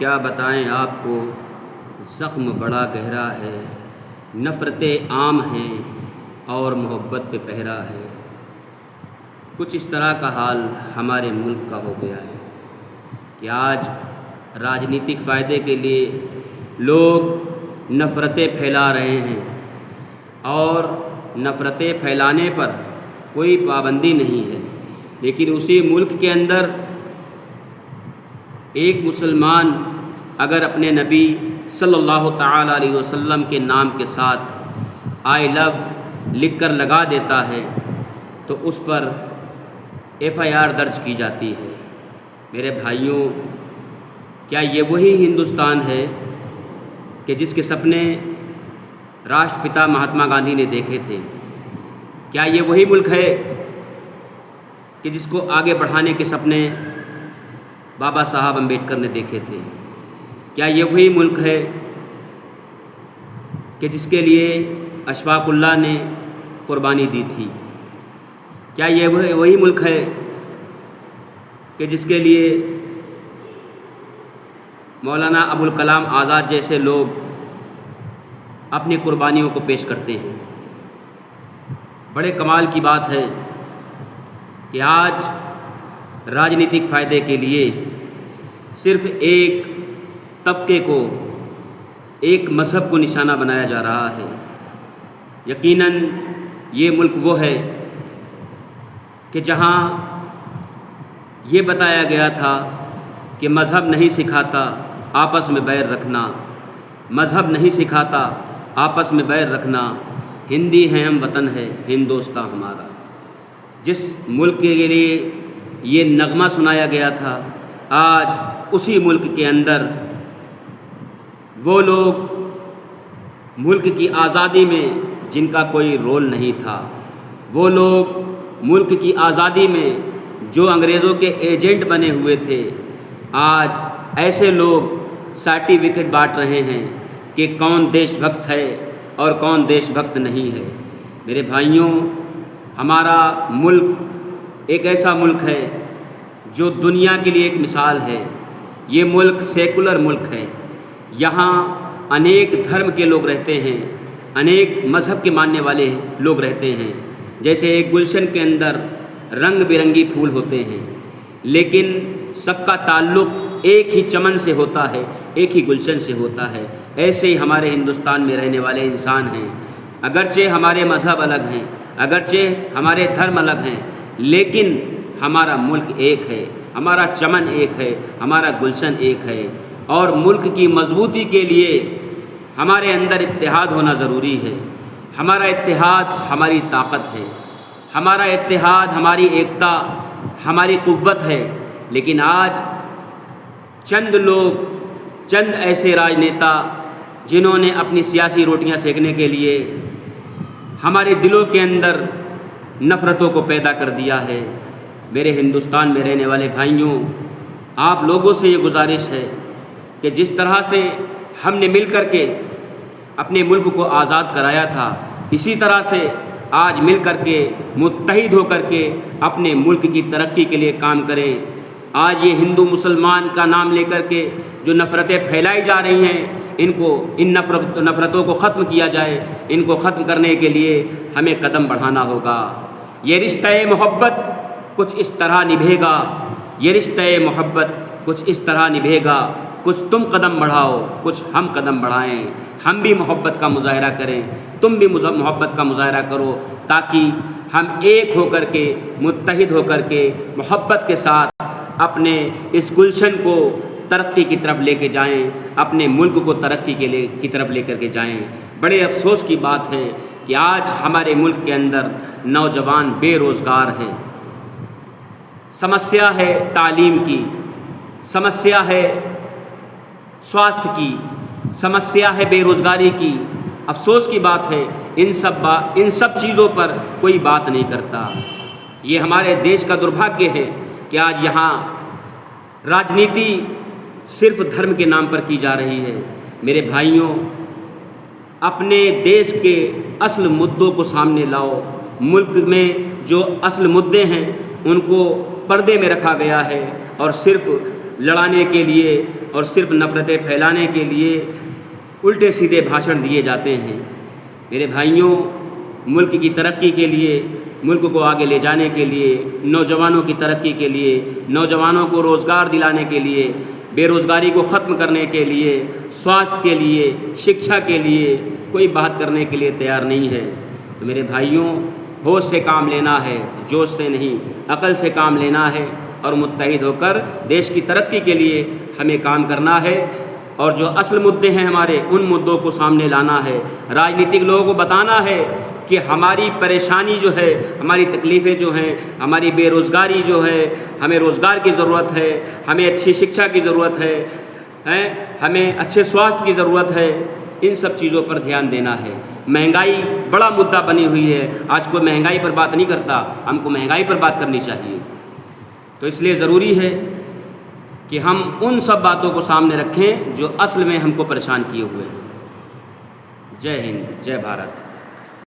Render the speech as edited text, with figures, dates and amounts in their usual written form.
کیا بتائیں آپ کو، زخم بڑا گہرا ہے، نفرتیں عام ہیں اور محبت پہ پہرا ہے۔ کچھ اس طرح کا حال ہمارے ملک کا ہو گیا ہے کہ آج راجنیتک فائدے کے لیے لوگ نفرتیں پھیلا رہے ہیں، اور نفرتیں پھیلانے پر کوئی پابندی نہیں ہے، لیکن اسی ملک کے اندر ایک مسلمان اگر اپنے نبی صلی اللہ تعالیٰ علیہ وسلم کے نام کے ساتھ آئی لو لکھ کر لگا دیتا ہے تو اس پر FIR درج کی جاتی ہے۔ میرے بھائیوں، کیا یہ وہی ہندوستان ہے کہ جس کے سپنے راشٹر پتا مہاتما گاندھی نے دیکھے تھے؟ کیا یہ وہی ملک ہے کہ جس کو آگے بڑھانے کے سپنے بابا صاحب امبیڈکر نے دیکھے تھے؟ کیا یہ وہی ملک ہے کہ جس کے لیے اشفاق اللہ نے قربانی دی تھی؟ کیا یہ وہی ملک ہے کہ جس کے لیے مولانا ابوالکلام آزاد جیسے لوگ اپنی قربانیوں کو پیش کرتے ہیں؟ بڑے کمال کی بات ہے کہ آج راجنیتک فائدے کے لیے صرف ایک طبقے کو، ایک مذہب کو نشانہ بنایا جا رہا ہے۔ یقیناً یہ ملک وہ ہے کہ جہاں یہ بتایا گیا تھا کہ مذہب نہیں سکھاتا آپس میں بیر رکھنا، مذہب نہیں سکھاتا آپس میں بیر رکھنا، ہندی ہیں ہم وطن ہے ہندوستاں ہمارا۔ جس ملک کے لیے یہ نغمہ سنایا گیا تھا، آج اسی ملک کے اندر وہ لوگ ملک کی آزادی میں جن کا کوئی رول نہیں تھا، وہ لوگ ملک کی آزادی میں جو انگریزوں کے ایجنٹ بنے ہوئے تھے، آج ایسے لوگ سرٹیفکیٹ بانٹ رہے ہیں کہ کون دیش بھکت ہے اور کون دیش بھکت نہیں ہے۔ میرے بھائیوں، ہمارا ملک ایک ایسا ملک ہے جو دنیا کے لیے ایک مثال ہے۔ یہ ملک سیکولر ملک ہے، یہاں انیک دھرم کے لوگ رہتے ہیں، انیک مذہب کے ماننے والے لوگ رہتے ہیں۔ جیسے ایک گلشن کے اندر رنگ برنگی پھول ہوتے ہیں، لیکن سب کا تعلق ایک ہی چمن سے ہوتا ہے، ایک ہی گلشن سے ہوتا ہے۔ ایسے ہی ہمارے ہندوستان میں رہنے والے انسان ہیں، اگرچہ ہمارے مذہب الگ ہیں، اگرچہ ہمارے دھرم الگ ہیں، لیکن ہمارا ملک ایک ہے، ہمارا چمن ایک ہے، ہمارا گلشن ایک ہے۔ اور ملک کی مضبوطی کے لیے ہمارے اندر اتحاد ہونا ضروری ہے۔ ہمارا اتحاد ہماری طاقت ہے، ہمارا اتحاد ہماری ایکتا، ہماری قوت ہے۔ لیکن آج چند لوگ، چند ایسے راجنیتا جنہوں نے اپنی سیاسی روٹیاں سینکنے کے لیے ہمارے دلوں کے اندر نفرتوں کو پیدا کر دیا ہے۔ میرے ہندوستان میں رہنے والے بھائیوں، آپ لوگوں سے یہ گزارش ہے کہ جس طرح سے ہم نے مل کر کے اپنے ملک کو آزاد کرایا تھا، اسی طرح سے آج مل کر کے متحد ہو کر کے اپنے ملک کی ترقی کے لیے کام کریں۔ آج یہ ہندو مسلمان کا نام لے کر کے جو نفرتیں پھیلائی جا رہی ہیں، ان نفرتوں کو ختم کیا جائے۔ ان کو ختم کرنے کے لیے ہمیں قدم بڑھانا ہوگا۔ یہ رشتہ محبت کچھ اس طرح نبھے گا، یہ رشتہ محبت کچھ اس طرح نبھے گا، کچھ تم قدم بڑھاؤ، کچھ ہم قدم بڑھائیں۔ ہم بھی محبت کا مظاہرہ کریں، تم بھی محبت کا مظاہرہ کرو، تاکہ ہم ایک ہو کر کے، متحد ہو کر کے، محبت کے ساتھ اپنے اس گلشن کو ترقی کی طرف لے کے جائیں، اپنے ملک کو ترقی کی طرف لے کر کے جائیں۔ بڑے افسوس کی بات ہے کہ آج ہمارے ملک کے اندر نوجوان بے روزگار ہیں۔ سمسیا ہے تعلیم کی، سمسیا ہے سواستھ کی، سمسیا ہے بے روزگاری کی۔ افسوس کی بات ہے ان سب چیزوں پر کوئی بات نہیں کرتا۔ یہ ہمارے دیش کا دربھاگیہ ہے کہ آج یہاں راجنیتی صرف دھرم کے نام پر کی جا رہی ہے۔ میرے بھائیوں، اپنے دیش کے اصل مدعوں کو سامنے لاؤ۔ ملک میں جو اصل مدعے ہیں ان کو پردے میں رکھا گیا ہے، اور صرف لڑانے کے لیے اور صرف نفرتیں پھیلانے کے لیے الٹے سیدھے بھاشن دیے جاتے ہیں۔ میرے بھائیوں، ملک کی ترقی کے لیے، ملک کو آگے لے جانے کے لیے، نوجوانوں کی ترقی کے لیے، نوجوانوں کو روزگار دلانے کے لیے، بے روزگاری کو ختم کرنے کے لیے، سواستھ کے لیے، شکشا کے لیے کوئی بات کرنے کے لیے تیار نہیں ہے۔ تو میرے بھائیوں، ہوش سے کام لینا ہے، جوش سے نہیں، عقل سے کام لینا ہے، اور متحد ہو کر دیش کی ترقی کے لیے ہمیں کام کرنا ہے، اور جو اصل مدعے ہیں ہمارے، ان مدعوں کو سامنے لانا ہے۔ راجنیتک لوگوں کو بتانا ہے کہ ہماری پریشانی جو ہے، ہماری تکلیفیں جو ہیں، ہماری بے روزگاری جو ہے، ہمیں روزگار کی ضرورت ہے، ہمیں اچھی شکشا کی ضرورت ہے، ہمیں اچھے سواستھ کی ضرورت ہے، ان سب چیزوں پر دھیان دینا ہے۔ مہنگائی بڑا مدعا بنی ہوئی ہے، آج کوئی مہنگائی پر بات نہیں کرتا، ہم کو مہنگائی پر بات کرنی چاہیے۔ تو اس لیے ضروری ہے کہ ہم ان سب باتوں کو سامنے رکھیں جو اصل میں ہم کو پریشان کیے ہوئے ہیں۔ جے ہند، جے بھارت۔